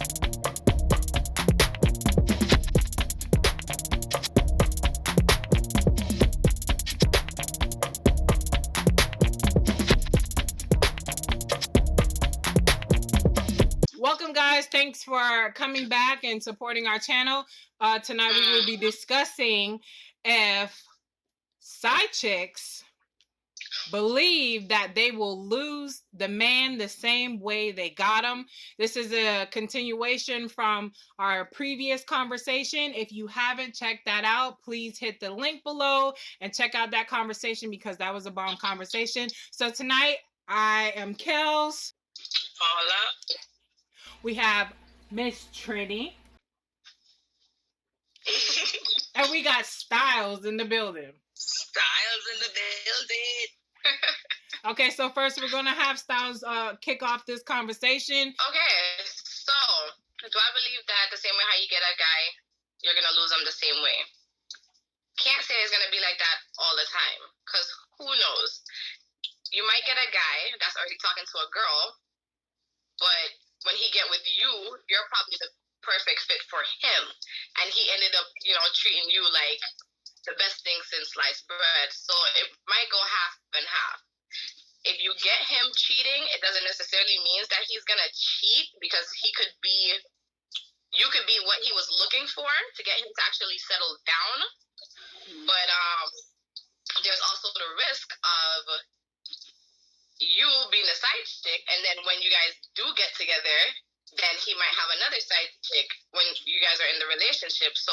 Welcome, guys. Thanks for coming back and supporting our channel. Tonight we will be discussing if side chicks believe that they will lose the man the same way they got him. This is a continuation from our previous conversation. If you haven't checked that out, please hit the link below and check out that conversation because that was a bomb conversation. So tonight I am Kels. Paula. We have Miss Trini. And we got Styles in the building. Styles in the building. Okay, so first we're going to have Styles kick off this conversation. Okay, so do I believe that the same way how you get a guy, you're going to lose him the same way? Can't say it's going to be like that all the time, because who knows? You might get a guy that's already talking to a girl, but when he get with you, you're probably the perfect fit for him. And he ended up, treating you like the best thing since sliced bread. So it might go half and half. If you get him cheating, it doesn't necessarily mean that he's going to cheat, because you could be what he was looking for to get him to actually settle down. But there's also the risk of you being a side chick, and then when you guys do get together, then he might have another side chick when you guys are in the relationship. So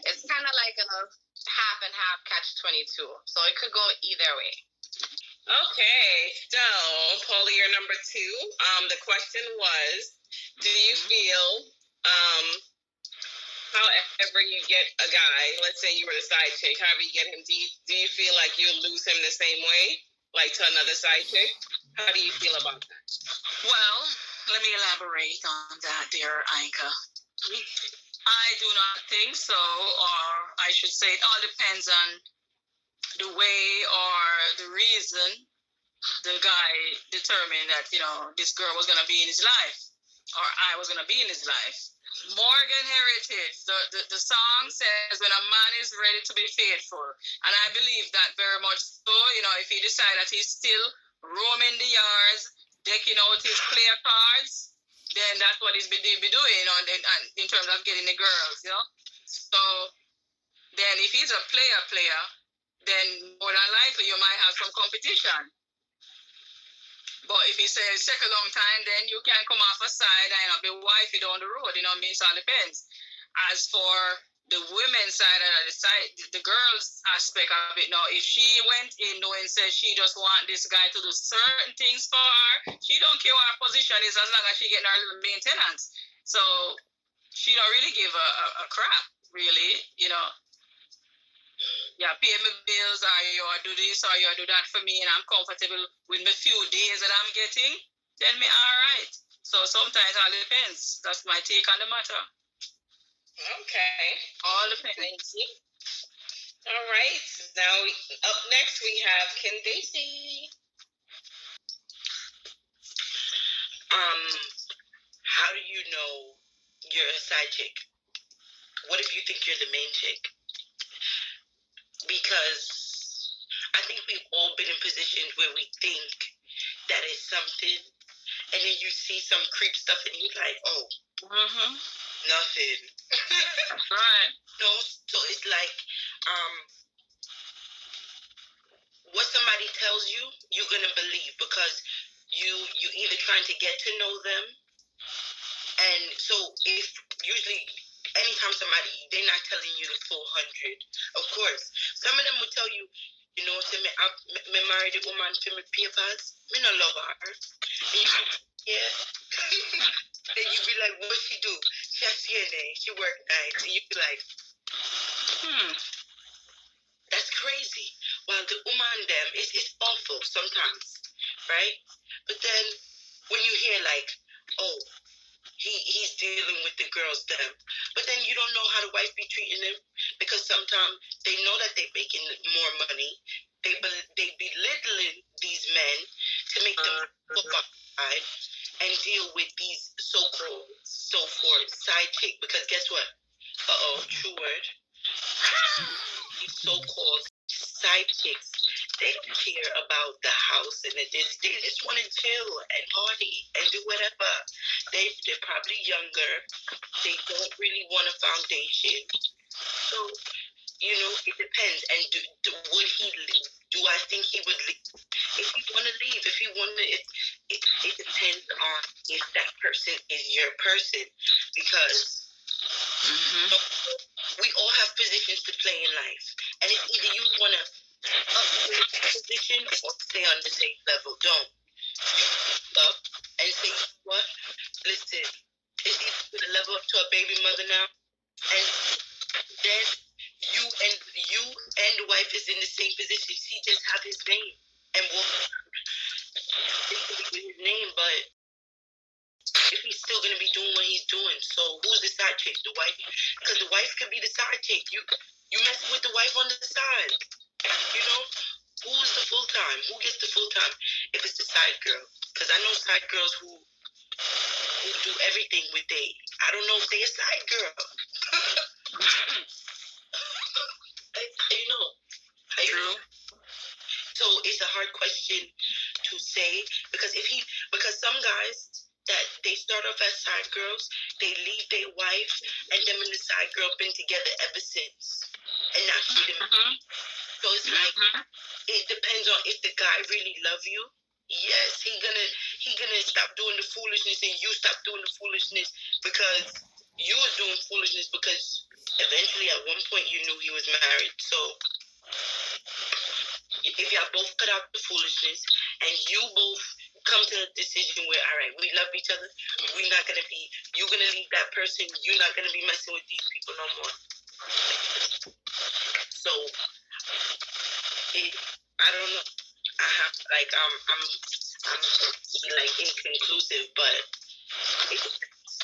it's kind of like a half and half catch-22. So it could go either way. Okay, so Paulie, you're number 2. The question was, do you feel, however you get a guy, let's say you were the side chick, however you get him, do you feel like you'll lose him the same way, like to another side chick? How do you feel about that? Well, let me elaborate on that, dear Anka. I do not think so, or I should say it all depends on the way or the reason the guy determined that, this girl was going to be in his life, or I was going to be in his life. Morgan Heritage, the song says, when a man is ready to be faithful. And I believe that very much so. If he decides that he's still roaming the yards, decking out his player cards, then that's what he's be doing in terms of getting the girls, So then if he's a player, then more than likely you might have some competition. But if he says take a long time, then you can come off a side and be wifey down the road, So it all depends. As for the women's side of the girls aspect of it, now, if she went in knowing says she just want this guy to do certain things for her, she don't care what her position is as long as she getting her little maintenance. So she don't really give a crap, really, Yeah, pay me bills, or you do this or you do that for me, and I'm comfortable with the few days that I'm getting, then me all right. So sometimes it all depends. That's my take on the matter. Okay. All depends. Thank you. All right. Now, up next we have Candace. How do you know you're a side chick? What if you think you're the main chick? Because I think we've all been in positions where we think that is something, and then you see some creep stuff and you're like, oh, nothing. That's right. No, so it's like, what somebody tells you, you're going to believe, because you either trying to get to know them, and so if usually anytime they're not telling you the full 100. Of course, some of them will tell you, say me married a woman for my papers, me no love her. And you go, yeah. Then you be like, what she do? She has CNA, she work nights, and you be like, that's crazy. Well, the woman them, it's awful sometimes, right? But then when you hear like, oh, he's dealing with the girls them. But then you don't know how the wife be treating them, because sometimes they know that they're making more money. They belittling these men to make them look up and deal with these so-called side chick, because guess what? True word. These so-called side chicks, they don't care about the house and they just want to chill and party and do whatever. They're probably younger. They don't really want a foundation. So, you know, it depends. And would he leave? Do I think he would leave? If he want to leave, if he want to, it depends on if that person is your person. Because we all have positions to play in life. And it's either you want to upgrade the position or stay on the same level. Don't. Up and say, what? Listen, it's either going to level up to a baby mother now, and then you and the wife is in the same position. He just have his name and walk with his name, but if he's still gonna be doing what he's doing, so who's the side chick? The wife? Because the wife could be the side chick. You messing with the wife on the side. You know, who's the full time? Who gets the full time? If it's the side girl, because I know side girls who do everything with I don't know if they a side girl. You know. True. So it's a hard question to say because some guys that they start off as side girls, they leave their wife, and them and the side girl been together ever since, and now she didn't. So it's like it depends on if the guy really love you. Yes, he gonna stop doing the foolishness, and you stop doing the foolishness because you was doing foolishness because eventually at one point you knew he was married. So if y'all both cut out the foolishness and you both come to a decision where, all right, we love each other, you're gonna leave that person, you're not gonna be messing with these people no more. So I don't know. I'm like inconclusive, but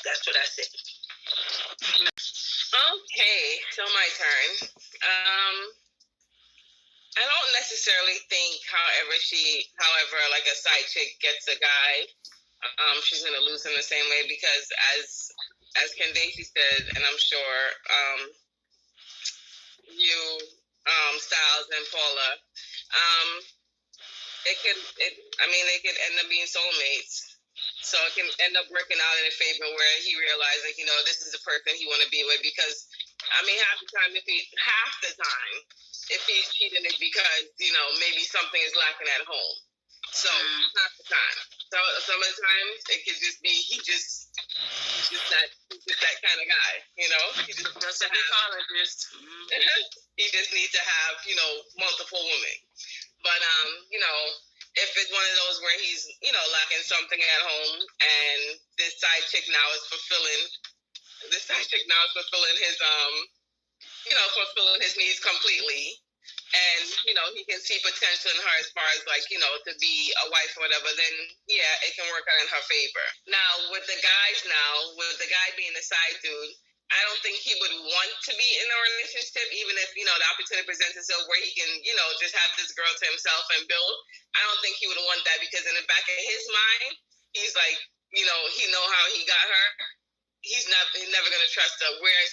that's what I said. Okay, so my turn. I don't necessarily think, however, like a side chick gets a guy, she's gonna lose him the same way because as Candace said, and I'm sure you, Styles and Paula, they could end up being soulmates. So it can end up working out in a favor where he realizes, like, you know, this is the person he want to be with. Because, I mean, half the time, if he's cheating, it's because, you know, maybe something is lacking at home. So half the time. So some of the times it could just be he's just that kind of guy, you know. He just needs to have, he just needs to have, you know, multiple women. But you know, if it's one of those where he's, you know, lacking something at home, and this side chick now is fulfilling his fulfilling his needs completely, and you know he can see potential in her as far as like, you know, to be a wife or whatever, then yeah, it can work out in her favor. Now with the guy being the side dude, I don't think he would want to be in a relationship, even if, you know, the opportunity presents itself where he can, you know, just have this girl to himself and build. I don't think he would want that because in the back of his mind, he's like, you know, he know how he got her. He's never gonna trust her. Whereas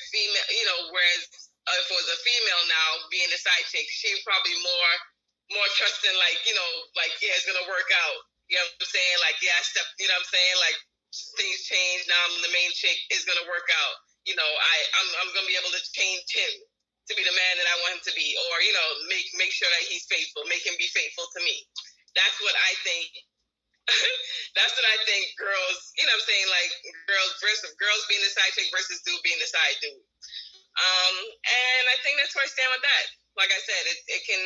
if it was a female now being the side chick, she probably more trusting, like, you know, like, yeah, it's gonna work out. You know what I'm saying? Like, yeah, you know what I'm saying? Like, things change. Now I'm the main chick. It's gonna work out. You know, I'm gonna be able to change him to be the man that I want him to be, or, you know, make sure that he's faithful, make him be faithful to me. That's what I think. That's what I think girls, you know what I'm saying, like girls being the side chick versus dude being the side dude. And I think that's where I stand with that. Like I said, it can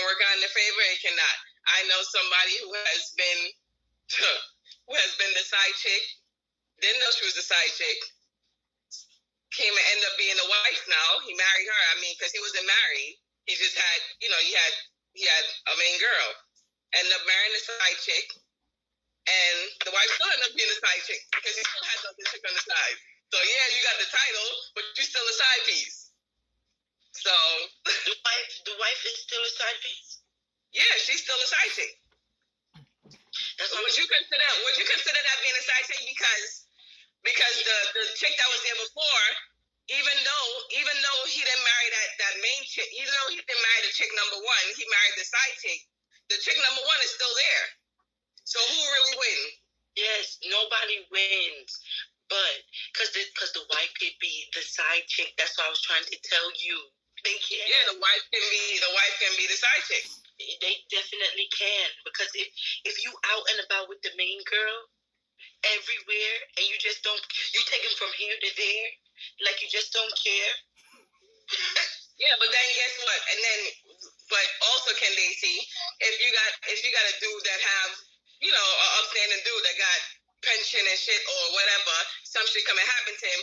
work out in their favor, it cannot. I know somebody who has been the side chick, didn't know she was the side chick, came and ended up being a wife now. He married her. I mean, because he wasn't married. He just had, you know, he had a main girl. Ended up marrying a side chick. And the wife still ended up being a side chick because he still had something chick on the side. So yeah, you got the title, but you're still a side piece. So the wife is still a side piece? Yeah, she's still a side chick. Would you consider that being a side chick? Because chick that was there before, even though he didn't marry that main chick, even though he didn't marry the chick number one, he married the side chick. The chick number one is still there. So who really win? Yes, nobody wins. But because the wife could be the side chick. That's what I was trying to tell you. They can. Yeah, the wife can be the side chick. They definitely can, because if you out and about with the main girl everywhere and you just don't, you take him from here to there, like you just don't care. Yeah, but then guess what? And then, but also, can they see if you got a dude that have, you know, an upstanding dude that got pension and shit or whatever, some shit come and happen to him,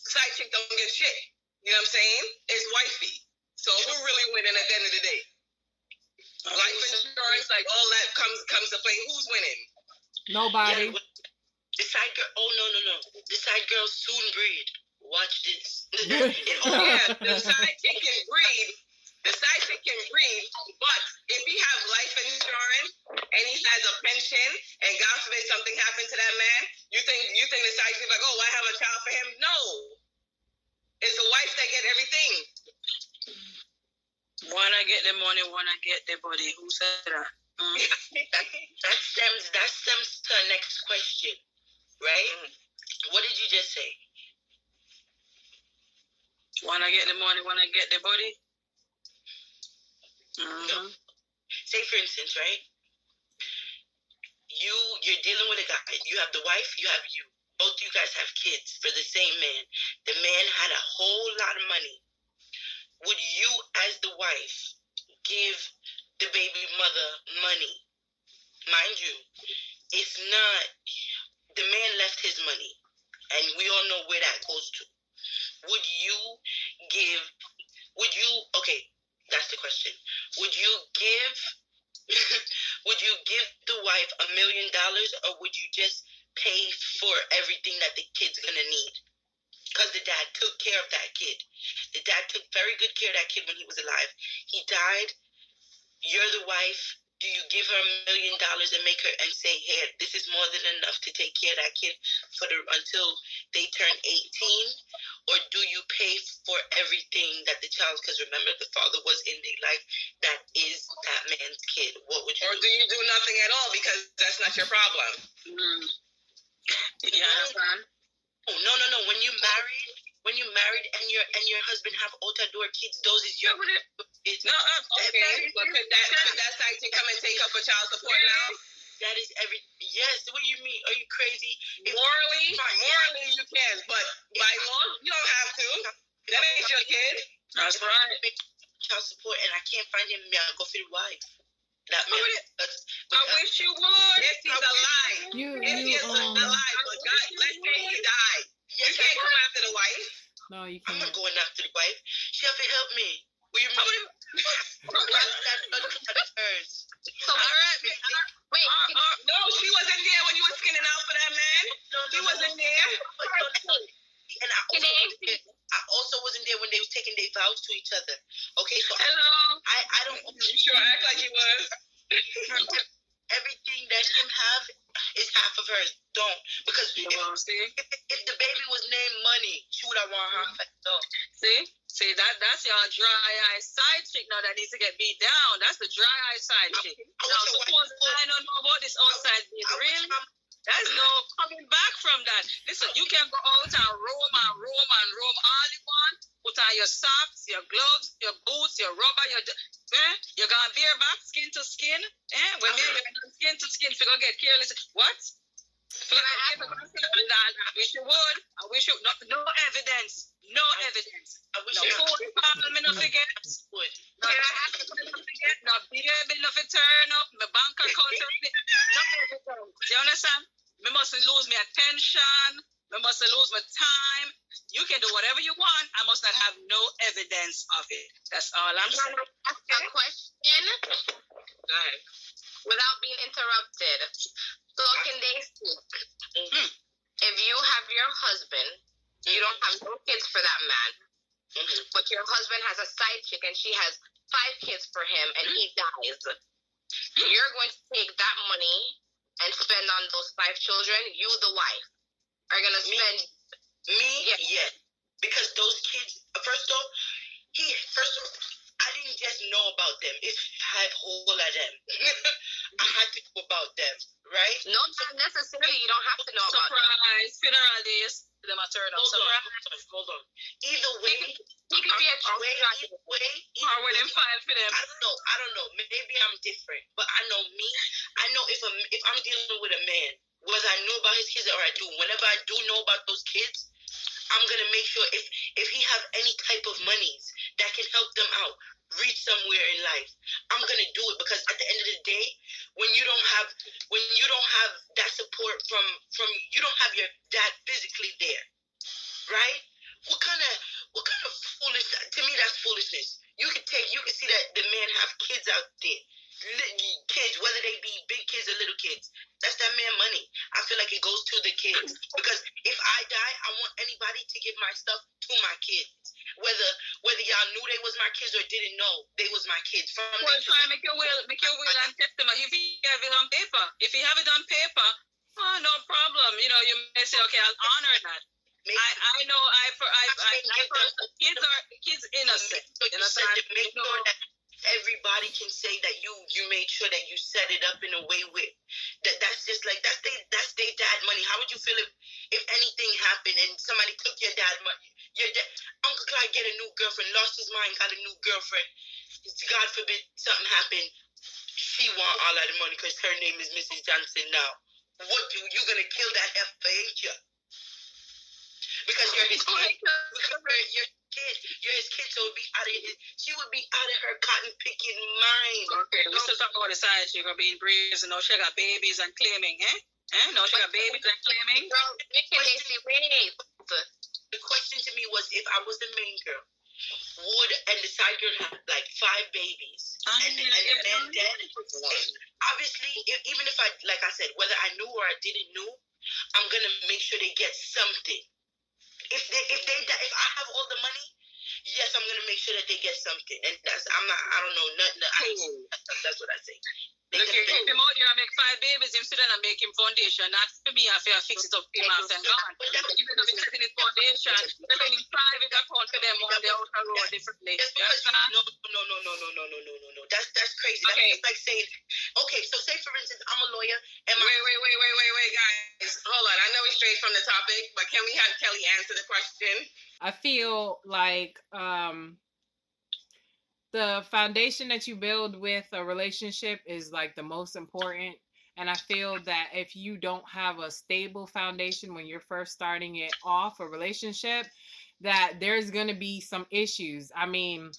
side chick don't get shit. You know what I'm saying? It's wifey. So who really winning at the end of the day? Life insurance, like all that comes to play. Who's winning? Nobody. Yeah, the side girl. Oh no. The side girls soon breed. Watch this. Yeah, the side chick can breed. The side chick can breed, but if he have life insurance and he has a pension, and God forbid something happened to that man, you think the side chick like, oh, I have a child for him? No, it's the wife that get everything. Wanna get the money, wanna get the body. Who said that? that stems to our next question, right? What did you just say? Wanna get the money, wanna get the body. No. Say for instance, right? You're dealing with a guy. You have the wife, you have you. Both you guys have kids for the same man. The man had a whole lot of money. Would you, as the wife, give the baby mother money? Mind you, it's not, the man left his money, and we all know where that goes to. Okay, that's the question. Would you give the wife $1 million, or would you just pay for everything that the kid's gonna need? Because the dad took care of that kid. The dad took very good care of that kid when he was alive. He died. You're the wife. Do you give her $1 million and make her and say, hey, this is more than enough to take care of that kid until they turn 18? Or do you pay for everything that the child, because remember, the father was in their life, that is that man's kid. What would you do? Or do you do nothing at all because that's not your problem? Yeah, that's fine. Oh, no. When you married and your husband have out-door kids, those is your kids. No, okay. But could that side chick come and take up for child support now? That is yes. What do you mean? Are you crazy? Morally, you can, but by law, you don't have to. That ain't your kid. That's right. Child support, and I can't find him. I'll go for the wife. That man. I wish you would. If he's alive. If he's alive, but God, let's say he died. You can't come after the wife. No, you I'm can't. not going after the wife. She have to help me. Will you mean? So, wait. No, she wasn't there when you were skinning out for that man. She wasn't there. And I also wasn't there when they was taking their vows to each other. Okay, so hello. I don't. You sure act like he was. Everything that him have is half of hers. Don't, because if the baby was named Money, she would have want half of it. See that's your dry eye side chick now that needs to get beat down. That's the dry eye side chick. Now suppose I don't know about this outside beat. Really? There's no coming back from that. Listen, you can go out and roam all you want. Put on your socks, your gloves, your boots, your rubber, you're going to bear back skin to skin. When you're skin to skin, you're going to get careless. What? I wish you would. I wish you no evidence. No evidence. I wish no phone call me no forget. No forget. No baby no for turn up. My bank account no evidence. Do you understand? Me mustn't lose my attention. Me mustn't lose my time. You can do whatever you want. I must not have no evidence of it. That's all I'm saying. A question. Go ahead. Without being interrupted. So can they speak? If you have your husband, you don't have no kids for that man, but your husband has a side chick and she has 5 kids for him and he dies, you're going to take that money and spend on those 5 children. You, the wife, are going to spend Me, yeah. Because those kids, first off, I didn't just know about them. It's 5 whole of them. I had to know about them, right? No, not necessarily. You don't have to know about them. Surprise, funeral days. Them a turn up. Hold on. Either way, he could be a way. Or within 5 for them. I don't know. Maybe I'm different, but I know me. I know if I'm dealing with a man, whether I know about his kids or I do, whenever I do know about those kids, I'm gonna make sure if he have any type of monies that can help them out, reach somewhere in life, I'm gonna do it, because at the end of the day, when you don't have that support from you don't have your dad physically there, right? What kind of foolish? To me, that's foolishness. You can see that the man have kids out there, kids, whether they be big kids or little kids. That's that man money. I feel like it goes to the kids, because if I die, I want anybody to give my stuff to my kids. Whether y'all knew they was my kids or didn't know they was my kids. Well, try make your will and testament. If you have it on paper, no problem. You know, you may say, okay, I'll honor that. Kids innocent. Make sure that everybody can say that you made sure that you set it up in a way with that's just like that's their dad money. How would you feel if anything happened and somebody took your dad money? Uncle Clyde get a new girlfriend, lost his mind, got a new girlfriend. God forbid something happened. She want all of the money because her name is Mrs. Johnson now. What you gonna kill that heifer, ain't you? Because you're his kid. You're his kid, so she would be out of her cotton picking mind. Okay, we still talking about the side chick or being brave, and now she got babies and claiming, No, she got babies and claiming. The question to me was, if I was the main girl, and the side girl had like 5 babies, and the man dead, obviously, even if I, like I said, whether I knew or I didn't know, I'm gonna make sure they get something. If I have all the money, yes, I'm gonna make sure that they get something. And that's I don't know nothing. That's what I say. Look, you keep him out here and make 5 babies, instead of make him foundation. Not for me, I feel fix it up him and gone. Even though he's setting his foundation, they're making private account for them on the outer road differently. No. That's crazy. Okay. That's like saying, okay, so say for instance, I'm a lawyer and Wait, guys. Hold on. I know we strayed from the topic, but can we have Kelly answer the question? I feel like the foundation that you build with a relationship is like the most important. And I feel that if you don't have a stable foundation when you're first starting it off, a relationship, that there's going to be some issues. I mean,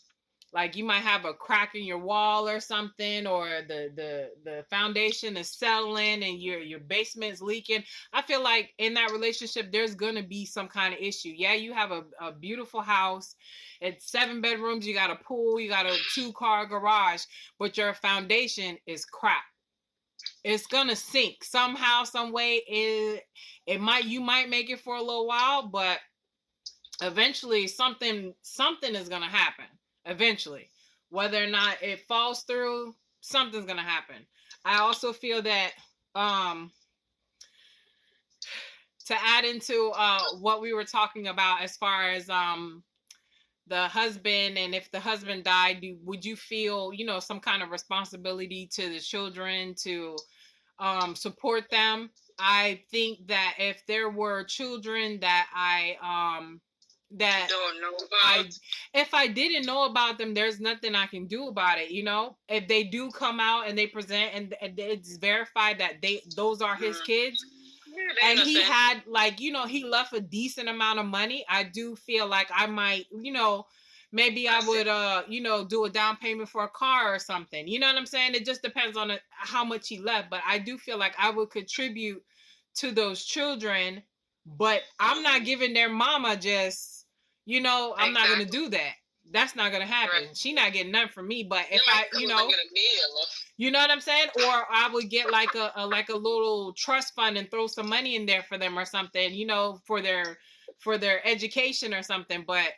like you might have a crack in your wall or something, or the foundation is settling and your basement's leaking. I feel like in that relationship, there's going to be some kind of issue. Yeah, you have a beautiful house. It's 7 bedrooms. You got a pool. You got a 2-car garage, but your foundation is crap. It's going to sink somehow, some way. You might make it for a little while, but eventually something is going to happen. Eventually, whether or not it falls through, something's gonna happen. I also feel that to add into what we were talking about as far as the husband, and if the husband died, would you feel some kind of responsibility to the children to support them? I think that if there were children that don't know about, if I didn't know about them, there's nothing I can do about it. If they do come out and they present and it's verified that those are his kids, and he had he left a decent amount of money, I do feel like I might maybe I would do a down payment for a car or something. You know what I'm saying? It just depends on how much he left, but I do feel like I would contribute to those children, but I'm not giving their mama just I'm not going to do that. That's not going to happen. Right. She not getting nothing from me, but if you know what I'm saying? Or I would get like a little trust fund and throw some money in there for them or something, for their education or something, but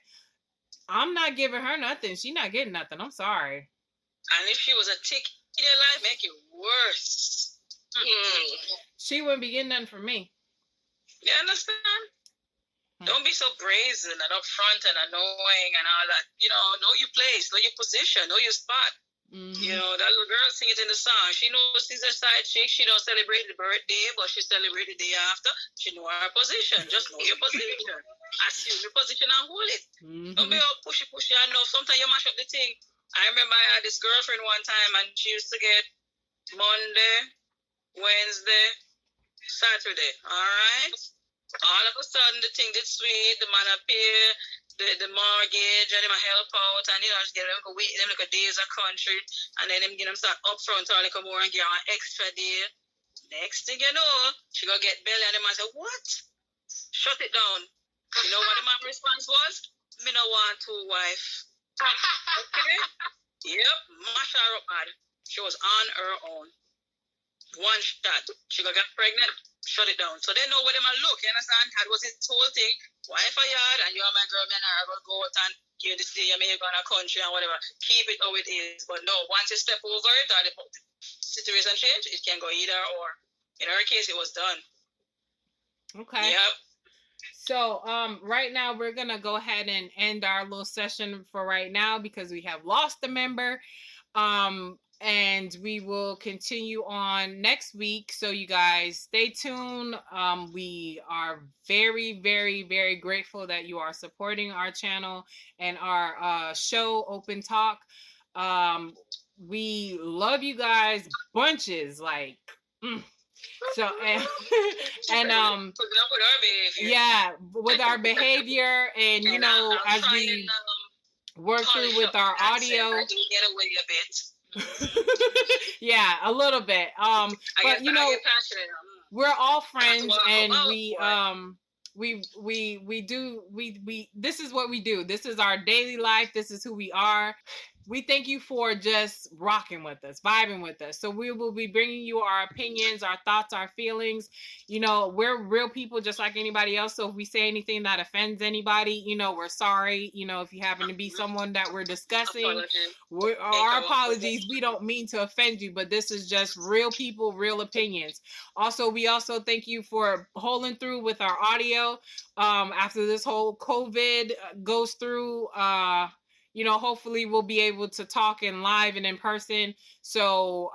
I'm not giving her nothing. She not getting nothing. I'm sorry. And if she was a tick in your life, make it worse. She wouldn't be getting nothing from me. You understand? Don't be so brazen and upfront and annoying and all that. You know your place, know your position, know your spot. You know, that little girl sing it in the song. She knows she's a side chick. She don't celebrate the birthday, but she celebrate the day after. She know her position. Just know your position. Assume your position and hold it. Don't be all pushy. I know sometimes you mash up the thing. I remember I had this girlfriend one time, and she used to get Monday, Wednesday, Saturday. All right? All of a sudden, the thing did sweet. The man appear, the mortgage, and him a help out, and just get them wait them like a days a country, and then them get them start up front or like a more and get an extra day. Next thing you know, she gonna get belly, and the man say, "What? Shut it down." You know what the man's response was? "Me no want to, wife." Okay? Yep, mash her up, man. She was on her own. One shot. She got pregnant. Shut it down. So they know where they might look. You understand? That was his whole thing. Wife a yard, and you are my girl, me and I will go out and give this day, you may go on a country and whatever. Keep it how it is. But no, once you step over it or the situation change, it can go either or. In her case, it was done. Okay. Yep. So right now we're gonna go ahead and end our little session for right now because we have lost a member. And we will continue on next week. So you guys stay tuned. We are very, very, very grateful that you are supporting our channel and our show, Open Talk. We love you guys bunches. Like, so and yeah, with our behavior and you know as we work through with our audio. I do get away a bit. Yeah, a little bit. But you know, we're all friends, and we do this is what we do. This is our daily life. This is who we are. We thank you for just rocking with us, vibing with us. So we will be bringing you our opinions, our thoughts, our feelings. You know, we're real people just like anybody else. So if we say anything that offends anybody, you know, we're sorry. You know, if you happen to be someone that we're discussing, our apologies. We don't mean to offend you, but this is just real people, real opinions. Also, we also thank you for holding through with our audio. After this whole COVID goes through, you know, hopefully we'll be able to talk in live and in person. So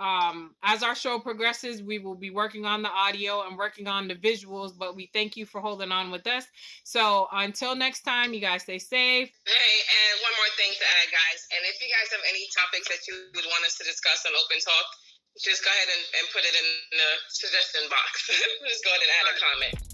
as our show progresses, we will be working on the audio and working on the visuals, but we thank you for holding on with us. So until next time, you guys stay safe. Hey, and one more thing to add, guys. And if you guys have any topics that you would want us to discuss on Open Talk, just go ahead and put it in the suggestion box. Just go ahead and add a comment.